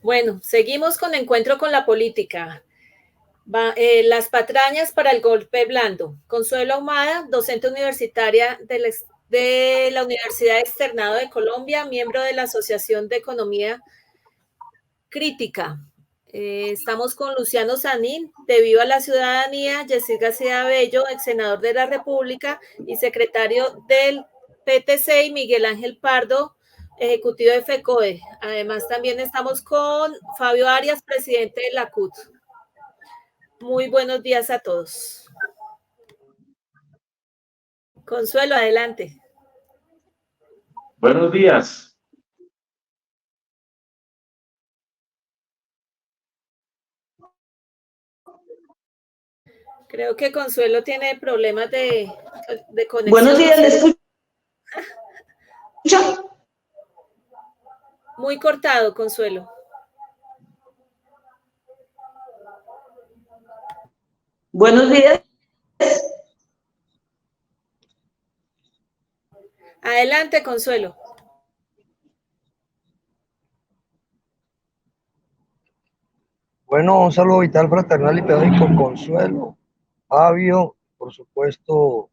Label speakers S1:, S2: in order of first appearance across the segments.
S1: Bueno, seguimos con Encuentro con la Política. Las patrañas para el golpe blando. Consuelo Ahumada, docente universitaria de la Universidad Externado de Colombia, miembro de la Asociación de Economía Crítica. Estamos con Luciano Sanín, de Viva la Ciudadanía, Yesid García Bello, ex senador de la República y secretario del PTC, y Miguel Ángel Pardo, ejecutivo de FECODE. Además, también estamos con Fabio Arias, presidente de la CUT. Muy buenos días a todos. Consuelo, adelante.
S2: Buenos días.
S1: Creo que Consuelo tiene problemas de conexión.
S3: Buenos días, ¿le escucha?
S1: Muy cortado, Consuelo.
S3: Buenos días.
S1: Adelante, Consuelo.
S4: Bueno, un saludo vital, fraternal y pedagógico, Consuelo, Fabio, por supuesto,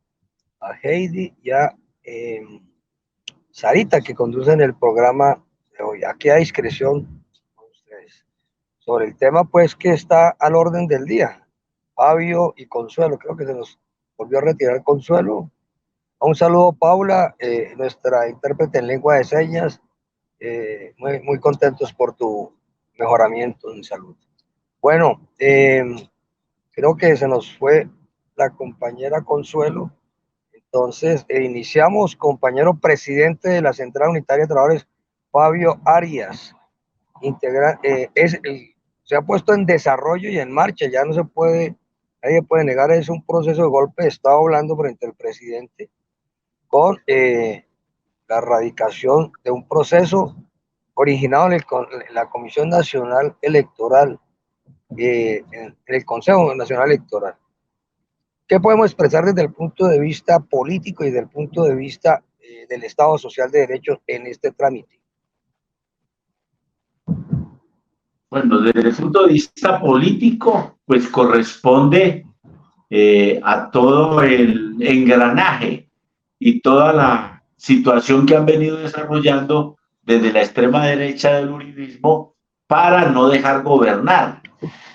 S4: a Heidi y a Sarita, que conducen el programa de hoy. Aquí a discreción con ustedes. Sobre el tema, pues, que está al orden del día. Fabio y Consuelo, creo que se nos volvió a retirar Consuelo. Un saludo, Paula, nuestra intérprete en lengua de señas. Muy contentos por tu mejoramiento en salud. Bueno, creo que se nos fue la compañera Consuelo. Entonces, iniciamos, compañero presidente de la Central Unitaria de Trabajadores, Fabio Arias. Se ha puesto en desarrollo y en marcha, ya no se puede, nadie puede negar, es un proceso de golpe de Estado hablando frente al presidente con la erradicación de un proceso originado en la Comisión Nacional Electoral, en el Consejo Nacional Electoral. ¿Qué podemos expresar desde el punto de vista político y desde el punto de vista del Estado Social de Derecho en este trámite?
S2: Bueno, desde el punto de vista político, pues corresponde a todo el engranaje y toda la situación que han venido desarrollando desde la extrema derecha del uribismo para no dejar gobernar.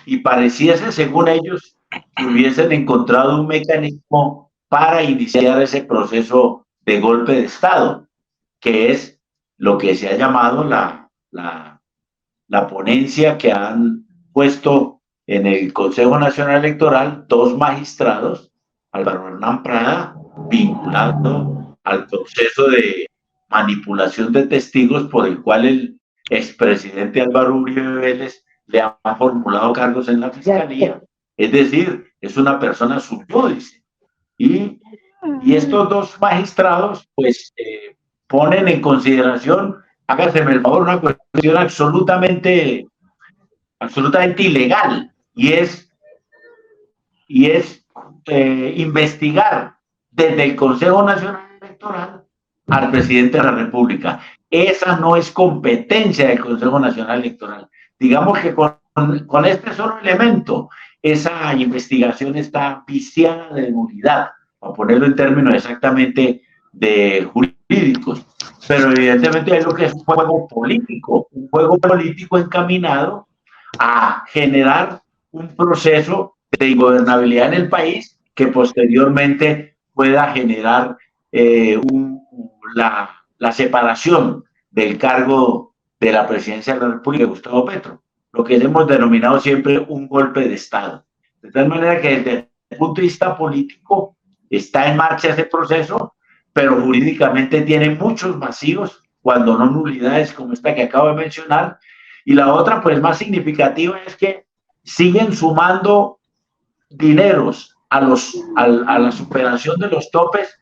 S2: Y pareciese, según ellos, que hubiesen encontrado un mecanismo para iniciar ese proceso de golpe de Estado, que es lo que se ha llamado la ponencia que han puesto en el Consejo Nacional Electoral dos magistrados, Álvaro Hernán Prada, vinculado al proceso de manipulación de testigos por el cual el expresidente Álvaro Uribe Vélez le ha formulado cargos en la fiscalía, es decir, es una persona sub judice. Y estos dos magistrados, pues, ponen en consideración, hágaseme el favor, una cuestión absolutamente ilegal, y es investigar desde el Consejo Nacional Electoral al presidente de la República. Esa no es competencia del Consejo Nacional Electoral. Digamos que con este solo elemento, esa investigación está viciada de nulidad, para ponerlo en términos exactamente de jurídicos. Pero evidentemente es lo que es un juego político encaminado a generar un proceso de ingobernabilidad en el país que posteriormente pueda generar la separación del cargo de la presidencia de la República de Gustavo Petro, lo que hemos denominado siempre un golpe de Estado. De tal manera que desde el punto de vista político está en marcha ese proceso, pero jurídicamente tiene muchos vacíos, cuando no nulidades como esta que acabo de mencionar. Y la otra, pues más significativa, es que siguen sumando dineros a la superación de los topes,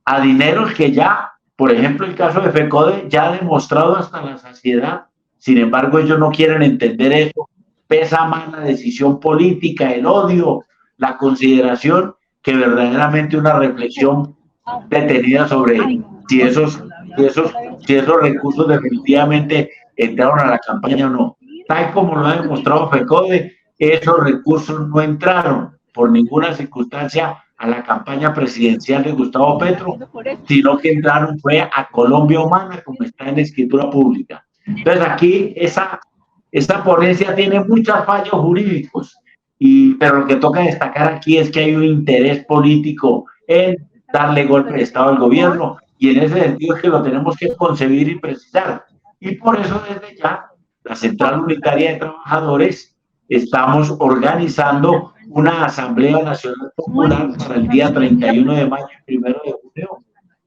S2: a dineros que ya, por ejemplo, el caso de FECODE ya ha demostrado hasta la saciedad. Sin embargo, ellos no quieren entender eso. Pesa más la decisión política, el odio, la consideración, que verdaderamente una reflexión detenida sobre si esos recursos definitivamente entraron a la campaña o no. tal como lo ha demostrado FECODE, esos recursos no entraron por ninguna circunstancia a la campaña presidencial de Gustavo Petro, sino que entraron fue a Colombia Humana, como está en la escritura pública. Entonces aquí esa ponencia tiene muchos fallos jurídicos, pero lo que toca destacar aquí es que hay un interés político en darle golpe de Estado al gobierno, y en ese sentido es que lo tenemos que concebir y precisar. Y por eso desde ya la Central Unitaria de Trabajadores estamos organizando una Asamblea Nacional Popular para el día 31 de mayo y 1 de junio,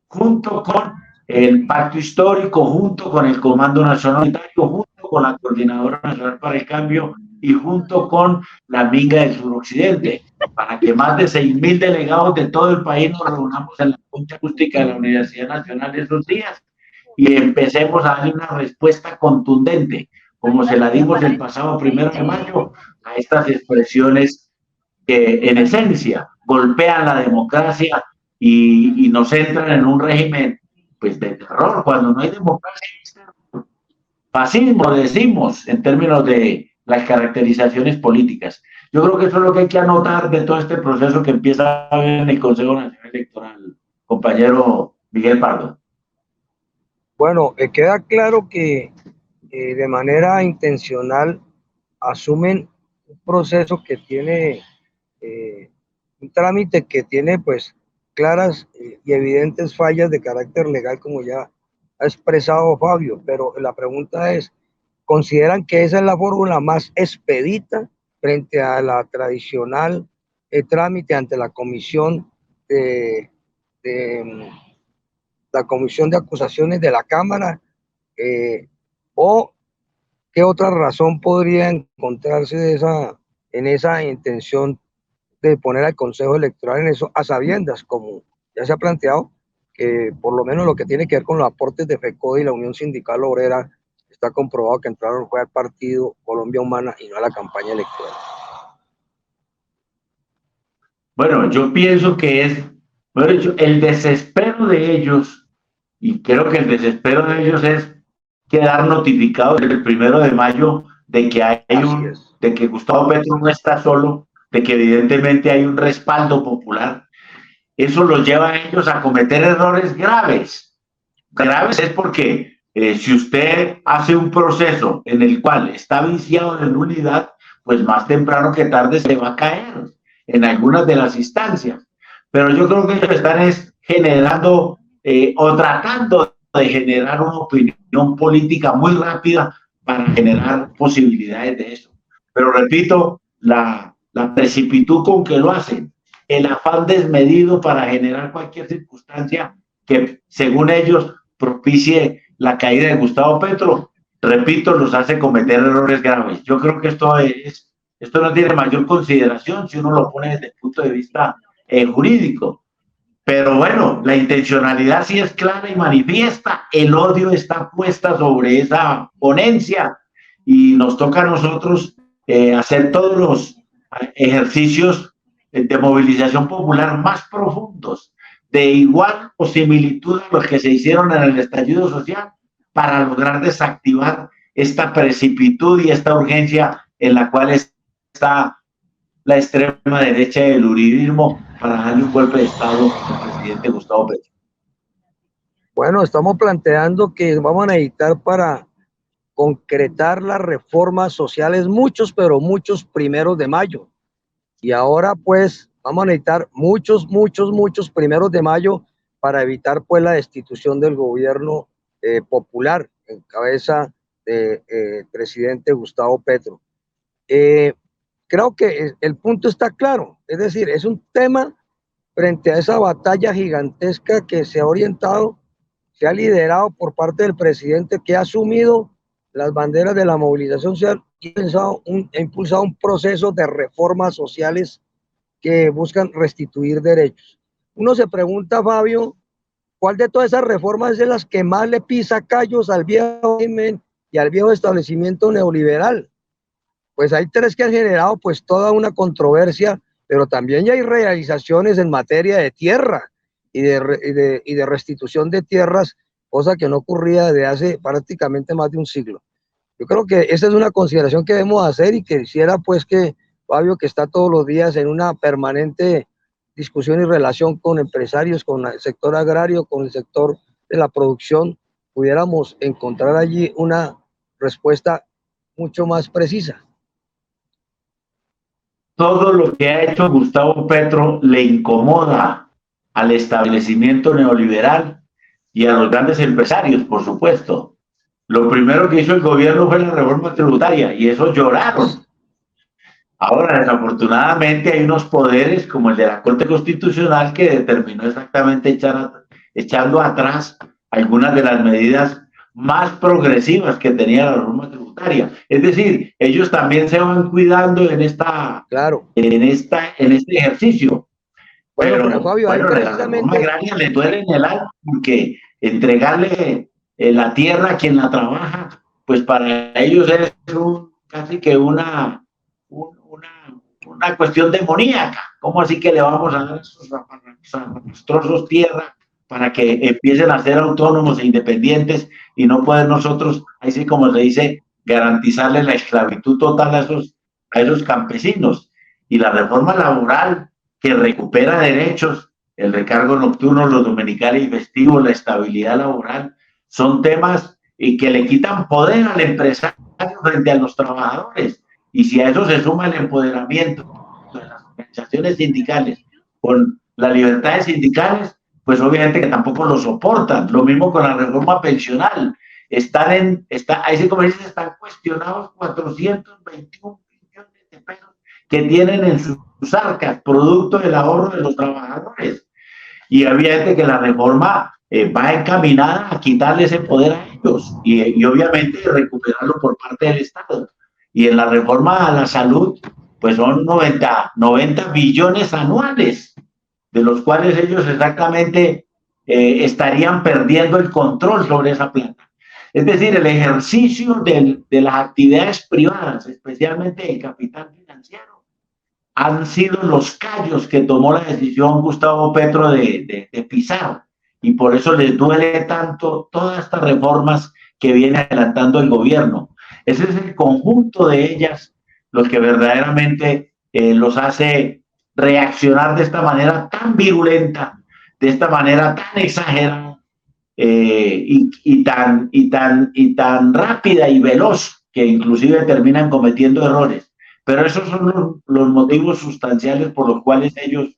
S2: junto con el Pacto Histórico, junto con el Comando Nacional Unitario, junto con la Coordinadora Nacional para el Cambio y junto con la Minga del Suroccidente, para que más de 6.000 delegados de todo el país nos reunamos en la Concha Acústica de la Universidad Nacional esos días y empecemos a darle una respuesta contundente, como se la dimos el pasado 1 de mayo, a estas expresiones que en esencia golpean la democracia y nos entran en un régimen pues de terror, cuando no hay democracia. Fascismo, decimos, en términos de las caracterizaciones políticas. Yo creo que eso es lo que hay que anotar de todo este proceso que empieza a ver en el Consejo Nacional Electoral, compañero Miguel Pardo.
S4: Bueno, queda claro que de manera intencional asumen un proceso que tiene un trámite que tiene pues claras y evidentes fallas de carácter legal, como ya ha expresado Fabio, pero la pregunta es, ¿consideran que esa es la fórmula más expedita frente a la tradicional trámite ante la comisión la comisión de acusaciones de la Cámara, o qué otra razón podría encontrarse en esa intención de poner al Consejo Electoral en eso, a sabiendas, como ya se ha planteado, que por lo menos lo que tiene que ver con los aportes de FECODE y la Unión Sindical Obrera está comprobado que entraron fue al partido Colombia Humana y no a la campaña electoral?
S2: Bueno, yo pienso que es, bueno, el desespero de ellos, y creo que el desespero de ellos es quedar notificados el 1 de mayo de que de que Gustavo Petro no está solo, de que evidentemente hay un respaldo popular. Eso los lleva a ellos a cometer errores graves. Graves es porque si usted hace un proceso en el cual está viciado de nulidad, pues más temprano que tarde se va a caer en algunas de las instancias. Pero yo creo que ellos están generando o tratando de generar una opinión política muy rápida para generar posibilidades de eso. Pero repito, la precipitud con que lo hacen, el afán desmedido para generar cualquier circunstancia que, según ellos, propicie la caída de Gustavo Petro, repito, los hace cometer errores graves. Yo creo que esto no tiene mayor consideración si uno lo pone desde el punto de vista jurídico. Pero bueno, la intencionalidad sí es clara y manifiesta. El odio está puesta sobre esa ponencia y nos toca a nosotros hacer todos los ejercicios de movilización popular más profundos, de igual o similitud a los que se hicieron en el estallido social, para lograr desactivar esta precipitud y esta urgencia en la cual está la extrema derecha y el uribismo para darle un golpe de Estado al presidente Gustavo Petro.
S4: Bueno, estamos planteando que vamos a necesitar para concretar las reformas sociales muchos, pero muchos 1 de mayo. Y ahora pues vamos a necesitar muchos 1 de mayo para evitar pues la destitución del gobierno popular en cabeza del presidente Gustavo Petro. Creo que el punto está claro, es decir, es un tema frente a esa batalla gigantesca que se ha orientado, se ha liderado por parte del presidente, que ha asumido las banderas de la movilización social y ha impulsado un proceso de reformas sociales que buscan restituir derechos. Uno se pregunta, Fabio, ¿cuál de todas esas reformas es de las que más le pisa callos al viejo régimen y al viejo establecimiento neoliberal? Pues hay 3 que han generado pues toda una controversia, pero también ya hay realizaciones en materia de tierra y de restitución de tierras, cosa que no ocurría desde hace prácticamente más de un siglo. Yo creo que esa es una consideración que debemos hacer y que quisiera pues que Fabio, que está todos los días en una permanente discusión y relación con empresarios, con el sector agrario, con el sector de la producción, pudiéramos encontrar allí una respuesta mucho más precisa.
S2: Todo lo que ha hecho Gustavo Petro le incomoda al establecimiento neoliberal y a los grandes empresarios, por supuesto. Lo primero que hizo el gobierno fue la reforma tributaria y eso lloraron. Ahora, desafortunadamente, hay unos poderes como el de la Corte Constitucional que determinó exactamente echando atrás algunas de las medidas más progresivas que tenía la reforma tributaria. Es decir, ellos también se van cuidando en este ejercicio. Pero
S4: Fabio,
S2: bueno, la reforma agraria le duele en el alma porque entregarle la tierra a quien la trabaja, pues para ellos es casi que una cuestión demoníaca. ¿Cómo así que le vamos a dar esos trozos tierra para que empiecen a ser autónomos e independientes y no poder nosotros, ahí sí como se dice, garantizarles la esclavitud total a esos campesinos? Y la reforma laboral que recupera derechos, el recargo nocturno, los dominicales y festivos, la estabilidad laboral, son temas que le quitan poder al empresario frente a los trabajadores. Y si a eso se suma el empoderamiento de las organizaciones sindicales con las libertades sindicales, pues obviamente que tampoco lo soportan. Lo mismo con la reforma pensional. Ahí sí como dices, están cuestionados 421 millones de pesos que tienen en sus arcas, producto del ahorro de los trabajadores. Y obviamente que la reforma va encaminada a quitarle ese poder a ellos y obviamente recuperarlo por parte del Estado. Y en la reforma a la salud, pues son 90 billones anuales, de los cuales ellos exactamente estarían perdiendo el control sobre esa plata. Es decir, el ejercicio de las actividades privadas, especialmente el capital financiero, han sido los callos que tomó la decisión Gustavo Petro de pisar. Y por eso les duele tanto todas estas reformas que viene adelantando el gobierno. Ese es el conjunto de ellas lo que verdaderamente los hace reaccionar de esta manera tan virulenta, de esta manera tan exagerada y tan rápida y veloz que inclusive terminan cometiendo errores. Pero esos son los motivos sustanciales por los cuales ellos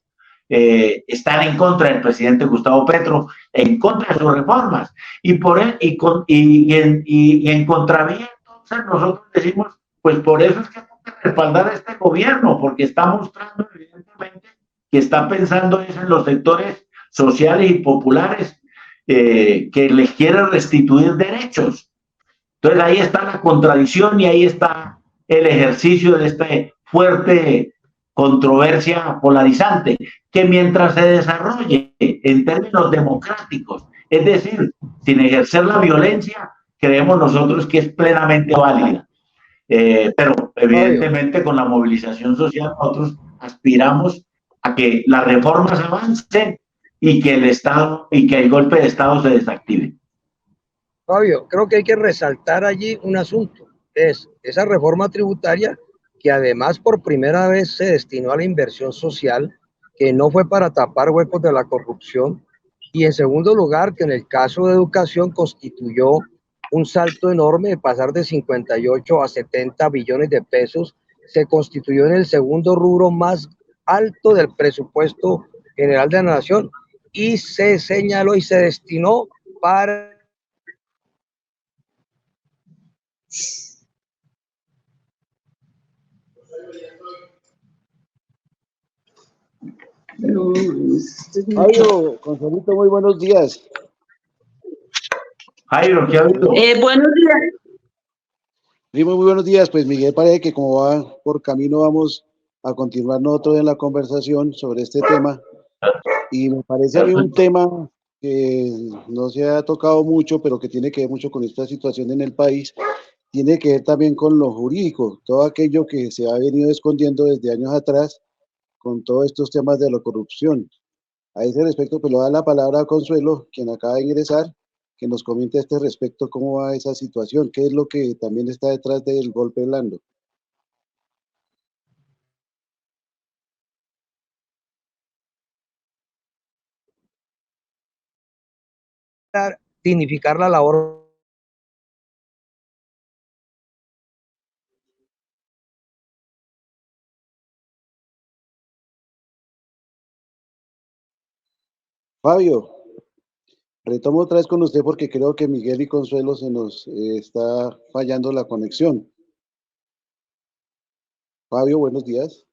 S2: están en contra del presidente Gustavo Petro, en contra de sus reformas. Y en contravía, entonces nosotros decimos, pues por eso es que hay que respaldar a este gobierno, porque está mostrando evidentemente que está pensando en los sectores sociales y populares que les quiere restituir derechos. Entonces ahí está la contradicción y ahí está el ejercicio de esta fuerte controversia polarizante, que mientras se desarrolle en términos democráticos, es decir, sin ejercer la violencia, creemos nosotros que es plenamente válida. Pero evidentemente con la movilización social nosotros aspiramos a que las reformas avancen y que el golpe de Estado se desactive.
S4: Fabio, creo que hay que resaltar allí un asunto, es esa reforma tributaria que además por primera vez se destinó a la inversión social, que no fue para tapar huecos de la corrupción, y en segundo lugar, que en el caso de educación constituyó un salto enorme de pasar de 58 a 70 billones de pesos, se constituyó en el segundo rubro más alto del presupuesto general de la nación y se señaló y se destinó para
S5: Jairo, Consuelito, muy buenos días.
S2: Jairo, ¿qué ha habido?
S3: Buenos días.
S5: Sí, muy buenos días. Pues Miguel, parece que como va por camino vamos a continuar nosotros en la conversación sobre este tema. Y me parece a mí un tema que no se ha tocado mucho, pero que tiene que ver mucho con esta situación en el país. Tiene que ver también con lo jurídico, todo aquello que se ha venido escondiendo desde años atrás con todos estos temas de la corrupción. A ese respecto, pues le voy a dar la palabra a Consuelo, quien acaba de ingresar, que nos comente a este respecto cómo va esa situación, qué es lo que también está detrás del golpe blando.
S4: Dignificar la labor.
S5: Fabio, retomo otra vez con usted porque creo que Miguel y Consuelo se nos está fallando la conexión. Fabio, buenos días.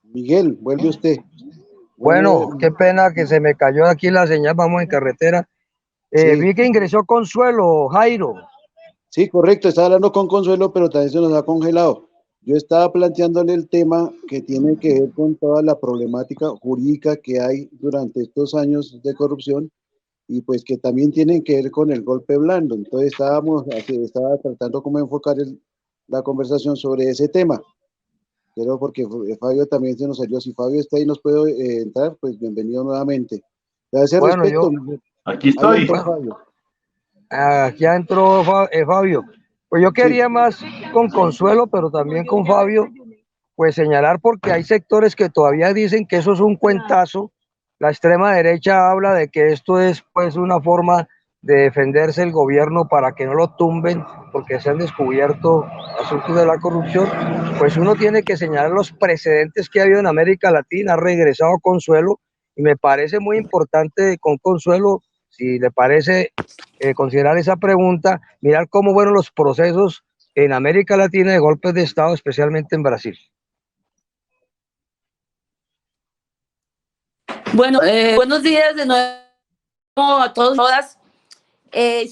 S5: Miguel, vuelve usted.
S4: Bueno, qué pena que se me cayó aquí la señal, vamos en carretera.
S5: Sí.
S4: Vi que ingresó Consuelo, Jairo.
S5: Sí, correcto, estaba hablando con Consuelo, pero también se nos ha congelado. Yo estaba planteándole el tema que tiene que ver con toda la problemática jurídica que hay durante estos años de corrupción y pues que también tienen que ver con el golpe blando. Entonces estaba tratando como enfocar la conversación sobre ese tema. Pero porque Fabio también se nos salió. Si Fabio está ahí nos puede entrar, pues bienvenido nuevamente. A ese
S4: Bueno,
S5: respecto,
S2: Aquí
S5: ahí
S2: estoy.
S5: entró Fabio.
S4: aquí entró Fabio. Pues yo quería
S5: Sí.
S4: más con Consuelo, pero también con Fabio, pues señalar porque hay sectores que todavía dicen que eso es un cuentazo. La extrema derecha habla de que esto es pues una forma de defenderse el gobierno para que no lo tumben porque se han descubierto asuntos de la corrupción. Pues uno tiene que señalar los precedentes que ha habido en América Latina. Ha regresado Consuelo y me parece muy importante con Consuelo, si le parece considerar esa pregunta, mirar cómo fueron los procesos en América Latina de golpes de Estado, especialmente en Brasil.
S3: Bueno, buenos días de nuevo a todos y todas.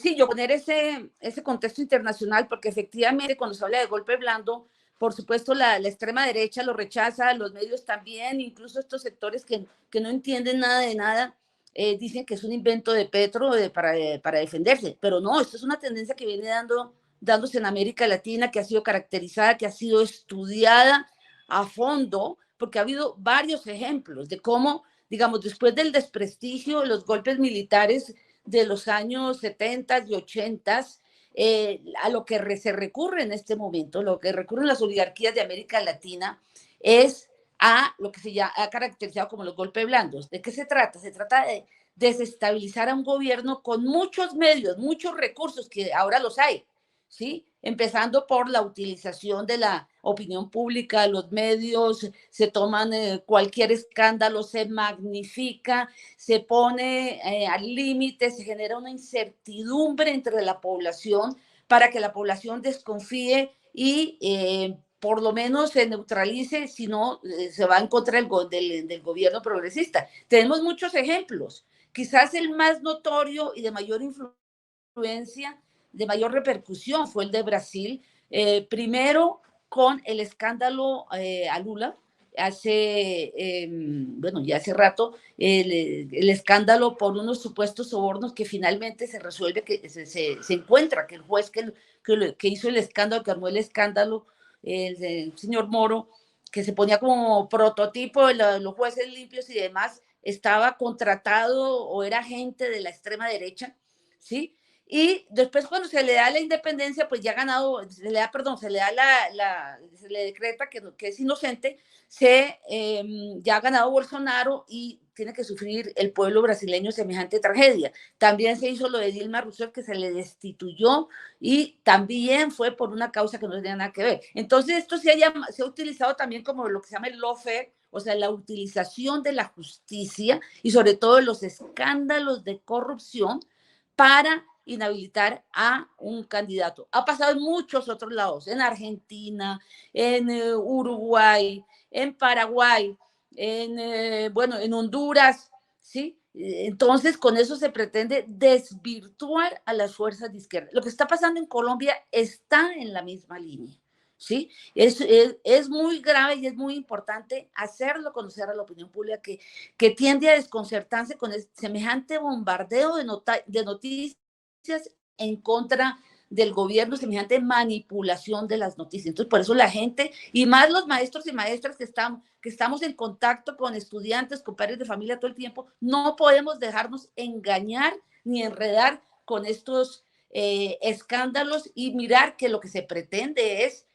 S3: Sí, yo poner ese contexto internacional, porque efectivamente cuando se habla de golpe blando, por supuesto la extrema derecha lo rechaza, los medios también, incluso estos sectores que no entienden nada de nada, dicen que es un invento de Petro para defenderse, pero no, esto es una tendencia que viene dándose en América Latina, que ha sido caracterizada, que ha sido estudiada a fondo, porque ha habido varios ejemplos de cómo, digamos, después del desprestigio, los golpes militares de los años 70 y 80, a lo que se recurre en este momento, lo que recurren las oligarquías de América Latina, es a lo que se ha caracterizado como los golpes blandos. ¿De qué se trata? Se trata de desestabilizar a un gobierno con muchos medios, muchos recursos, que ahora los hay, ¿sí? Empezando por la utilización de la opinión pública, los medios, se toman cualquier escándalo, se magnifica, se pone al límite, se genera una incertidumbre entre la población para que la población desconfíe y por lo menos se neutralice, si no se va en contra del gobierno progresista. Tenemos muchos ejemplos. Quizás el más notorio y de mayor influencia, de mayor repercusión, fue el de Brasil, primero con el escándalo a Lula, ya hace rato, el escándalo por unos supuestos sobornos que finalmente se resuelve, que se encuentra que el juez que hizo el escándalo, que armó el escándalo, el señor Moro, que se ponía como prototipo de los jueces limpios y demás, estaba contratado o era agente de la extrema derecha, ¿sí? Y después cuando se le da la independencia, pues ya ha ganado, se le decreta que es inocente, ya ha ganado Bolsonaro y tiene que sufrir el pueblo brasileño semejante tragedia. También se hizo lo de Dilma Rousseff, que se le destituyó y también fue por una causa que no tenía nada que ver. Entonces esto se ha utilizado también como lo que se llama el lawfare, o sea, la utilización de la justicia y sobre todo los escándalos de corrupción para inhabilitar a un candidato. Ha pasado en muchos otros lados, en Argentina, en Uruguay, en Paraguay, en Honduras, ¿sí? Entonces, con eso se pretende desvirtuar a las fuerzas de izquierda. Lo que está pasando en Colombia está en la misma línea, ¿sí? Es muy grave y es muy importante hacerlo conocer a la opinión pública que tiende a desconcertarse con semejante bombardeo de noticias en contra del gobierno, semejante manipulación de las noticias. Entonces, por eso la gente, y más los maestros y maestras que estamos en contacto con estudiantes, con padres de familia todo el tiempo, no podemos dejarnos engañar ni enredar con estos escándalos y mirar que lo que se pretende es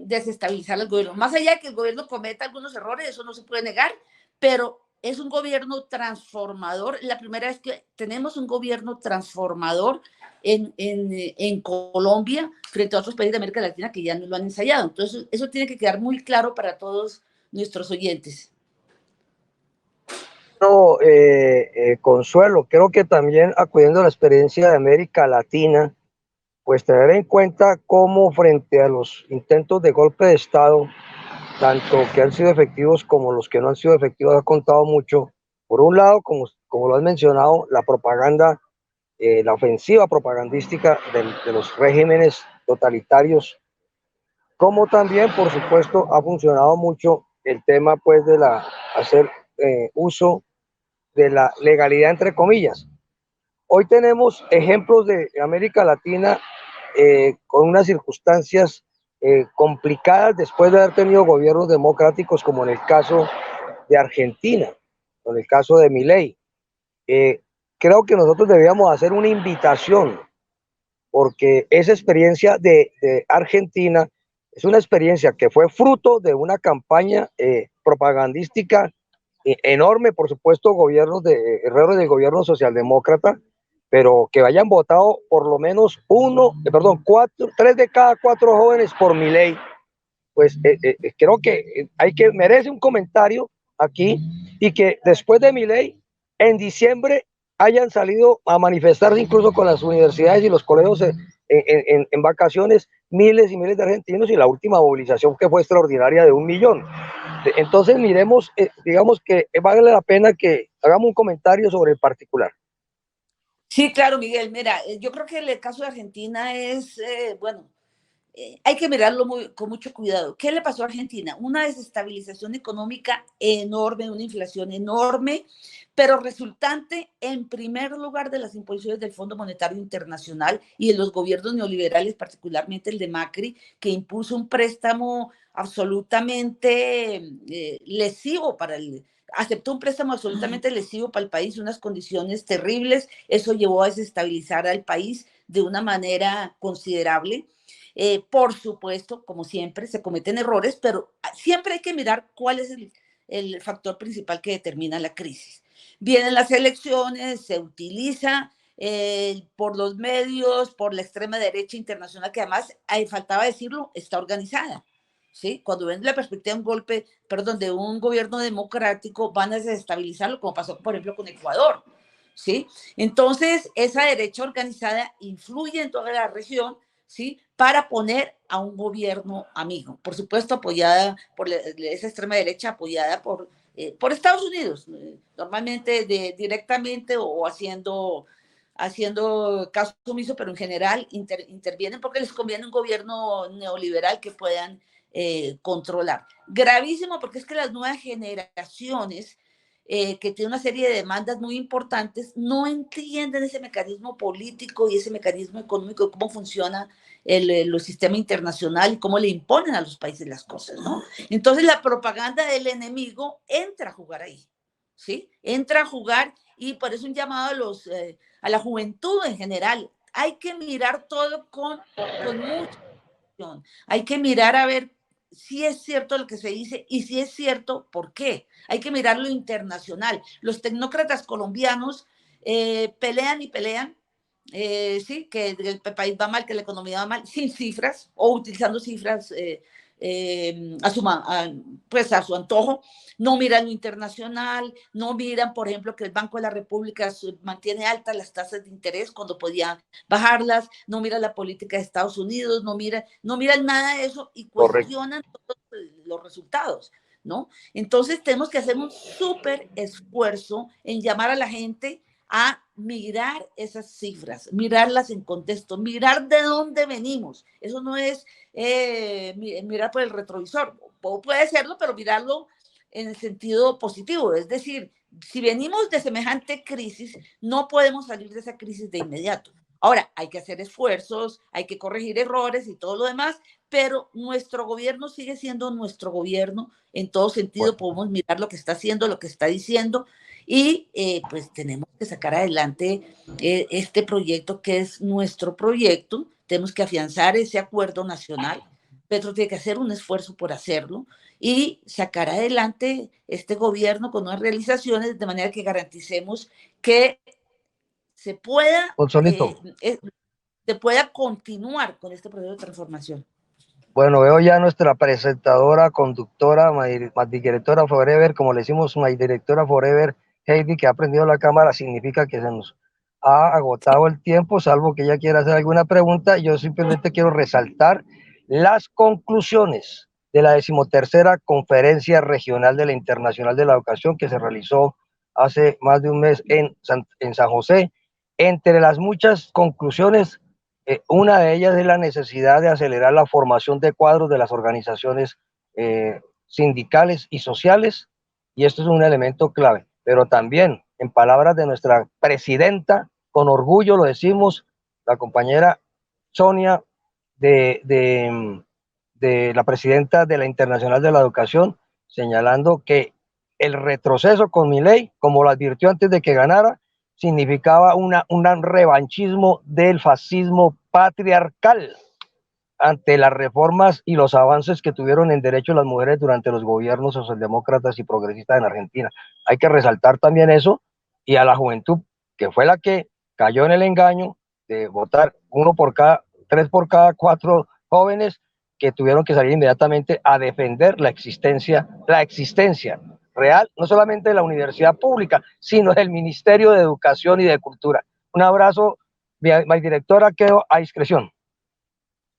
S3: desestabilizar al gobierno. Más allá de que el gobierno cometa algunos errores, eso no se puede negar, pero es un gobierno transformador. La primera vez que tenemos un gobierno transformador en Colombia frente a otros países de América Latina que ya no lo han ensayado. Entonces, eso tiene que quedar muy claro para todos nuestros oyentes.
S4: No, Consuelo, creo que también acudiendo a la experiencia de América Latina, pues tener en cuenta cómo frente a los intentos de golpe de Estado, tanto que han sido efectivos como los que no han sido efectivos, ha contado mucho. Por un lado, como lo has mencionado, la propaganda, la ofensiva propagandística de los regímenes totalitarios, como también, por supuesto, ha funcionado mucho el tema pues de hacer uso de la legalidad entre comillas. Hoy tenemos ejemplos de América Latina con unas circunstancias complicadas después de haber tenido gobiernos democráticos, como en el caso de Argentina, en el caso de Milei. Creo que nosotros debíamos hacer una invitación, porque esa experiencia de Argentina es una experiencia que fue fruto de una campaña propagandística enorme, por supuesto, errores del gobierno socialdemócrata, pero que hayan votado por lo menos tres de cada cuatro jóvenes por Milei, pues creo que merece un comentario aquí, y que después de Milei, en diciembre, hayan salido a manifestarse incluso con las universidades y los colegios en vacaciones, miles y miles de argentinos, y la última movilización que fue extraordinaria de 1 millón. Entonces miremos, digamos que vale la pena que hagamos un comentario sobre el particular.
S3: Sí, claro, Miguel. Mira, yo creo que el caso de Argentina es, bueno, hay que mirarlo con mucho cuidado. ¿Qué le pasó a Argentina? Una desestabilización económica enorme, una inflación enorme, pero resultante en primer lugar de las imposiciones del Fondo Monetario Internacional y de los gobiernos neoliberales, particularmente el de Macri, que impuso un préstamo absolutamente lesivo aceptó un préstamo absolutamente lesivo para el país, unas condiciones terribles. Eso llevó a desestabilizar al país de una manera considerable. Por supuesto, como siempre, se cometen errores, pero siempre hay que mirar cuál es el factor principal que determina la crisis. Vienen las elecciones, se utiliza por los medios, por la extrema derecha internacional, que además, faltaba decirlo, está organizada. ¿Sí? Cuando ven la perspectiva de un gobierno democrático, van a desestabilizarlo, como pasó, por ejemplo, con Ecuador. ¿Sí? Entonces, esa derecha organizada influye en toda la región, ¿sí? Para poner a un gobierno amigo, por supuesto apoyada por esa extrema derecha, apoyada por Estados Unidos, normalmente directamente o haciendo caso omiso, pero en general intervienen porque les conviene un gobierno neoliberal que puedan controlar. Gravísimo, porque es que las nuevas generaciones que tiene una serie de demandas muy importantes, no entienden ese mecanismo político y ese mecanismo económico de cómo funciona el sistema internacional y cómo le imponen a los países las cosas, ¿no? Entonces la propaganda del enemigo entra a jugar ahí, ¿sí? Entra a jugar, y por eso un llamado a la juventud en general. Hay que mirar todo con mucha atención. Hay que mirar a ver si es cierto lo que se dice y si es cierto, ¿por qué? Hay que mirar lo internacional. Los tecnócratas colombianos pelean y pelean, sí, que el país va mal, que la economía va mal, sin cifras o utilizando cifras a su antojo. No miran lo internacional, no miran, por ejemplo, que el Banco de la República mantiene altas las tasas de interés cuando podía bajarlas, no miran la política de Estados Unidos, no miran nada de eso y cuestionan todos los resultados, ¿no? Entonces tenemos que hacer un súper esfuerzo en llamar a la gente a mirar esas cifras, mirarlas en contexto, mirar de dónde venimos. Eso no es mirar por el retrovisor, puede serlo, pero mirarlo en el sentido positivo, es decir, si venimos de semejante crisis, no podemos salir de esa crisis de inmediato. Ahora, hay que hacer esfuerzos, hay que corregir errores y todo lo demás, pero nuestro gobierno sigue siendo nuestro gobierno. En todo sentido, podemos mirar lo que está haciendo, lo que está diciendo, y pues tenemos que sacar adelante este proyecto que es nuestro proyecto. Tenemos que afianzar ese acuerdo nacional. Petro tiene que hacer un esfuerzo por hacerlo y sacar adelante este gobierno con unas realizaciones de manera que garanticemos que se pueda continuar con este proceso de transformación.
S4: Bueno, veo ya nuestra presentadora, conductora, my directora forever, como le decimos, my directora forever, Heidi, que ha prendido la cámara. Significa que se nos ha agotado el tiempo, salvo que ella quiera hacer alguna pregunta. Yo simplemente quiero resaltar las conclusiones de la 13ª Conferencia Regional de la Internacional de la Educación, que se realizó hace más de un mes en San José. Entre las muchas conclusiones, una de ellas es la necesidad de acelerar la formación de cuadros de las organizaciones sindicales y sociales, y esto es un elemento clave. Pero también, en palabras de nuestra presidenta, con orgullo lo decimos, la compañera Sonia, de la presidenta de la Internacional de la Educación, señalando que el retroceso con Milei, como lo advirtió antes de que ganara, significaba un revanchismo del fascismo patriarcal ante las reformas y los avances que tuvieron en derechos las mujeres durante los gobiernos socialdemócratas y progresistas en Argentina. Hay que resaltar también eso, y a la juventud, que fue la que cayó en el engaño de votar 3 por cada 4 jóvenes, que tuvieron que salir inmediatamente a defender la existencia real, no solamente de la universidad pública, sino del Ministerio de Educación y de Cultura. Un abrazo, mi directora, quedo a discreción.